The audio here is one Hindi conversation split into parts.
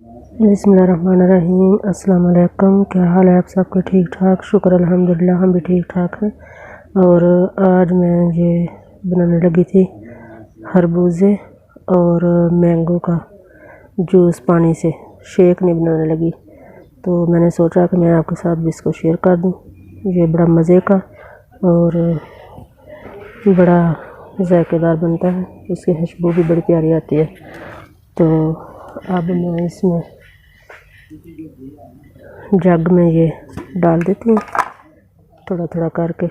बिस्मिल्लाहिर्रहमानिर्रहीम। अस्सलाम वालेकुम। क्या हाल है आप सबके? ठीक ठाक, शुक्र अल्हम्दुलिल्लाह, हम भी ठीक ठाक हैं। और आज मैं ये बनाने लगी थी खरबूजे और मैंगो का जूस, पानी से शेक नहीं बनाने लगी। तो मैंने सोचा कि मैं आपके साथ भी इसको शेयर कर दूं। ये बड़ा मज़े का और बड़ा जायकेदार बनता है, इसकी खुशबू भी बड़ी प्यारी आती है। तो अब मैं इसमें जग में ये डाल देती हूँ थोड़ा थोड़ा करके।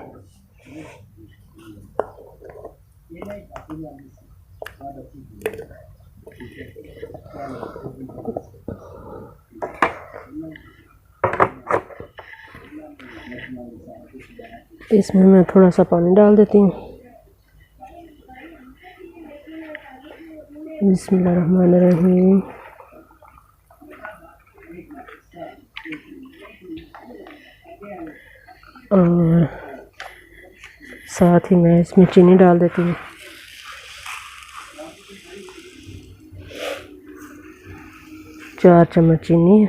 इसमें मैं थोड़ा सा पानी डाल देती हूँ। बिस्मिल्लाहिर्रहमानिर्रहीम। और साथ ही मैं इसमें चीनी डाल देती हूँ। चार चम्मच चीनी।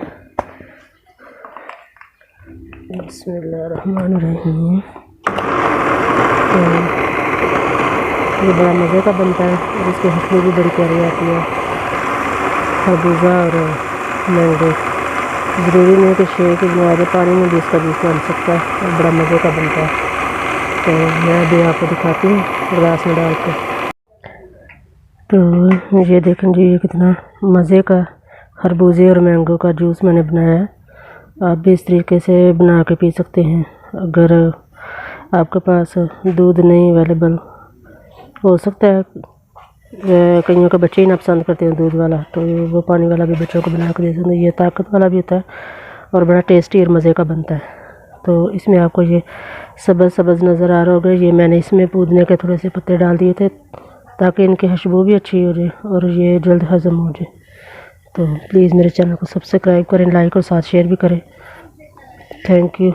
बिस्मिल्लाहिर्रहमानिर्रहीम। तो ये बड़ा मज़े का बनता है और इसकी खुशबू भी बड़ी प्यारी आती है। खरबूजा और मैंगो ज़रूरी नहीं कि शेक बना दे, पानी में भी इसका जूस बन सकता है और बड़ा मज़े का बनता है। तो मैं अभी आपको दिखाती हूँ गिलास में डाल के। तो ये देखें जी, ये कितना मज़े का खरबूजे और मैंगो का जूस मैंने बनाया है। आप भी इस तरीके से बना के पी सकते हैं। अगर आपके पास दूध नहीं अवेलेबल हो सकता है, कईयों के बच्चे ही ना पसंद करते हैं दूध वाला, तो वो पानी वाला भी बच्चों को बना के दे सकते हैं। ये ताकत वाला भी होता है और बड़ा टेस्टी और मज़े का बनता है। तो इसमें आपको ये सब्ज़ सब्ज़ नज़र आ रहा होगा, ये मैंने इसमें पुदीने के थोड़े से पत्ते डाल दिए थे ताकि इनकी खुशबू भी अच्छी हो जाए और ये जल्द हज़म हो जाए। तो प्लीज़ मेरे चैनल को सब्सक्राइब करें, लाइक और साथ शेयर भी करें। Thank you.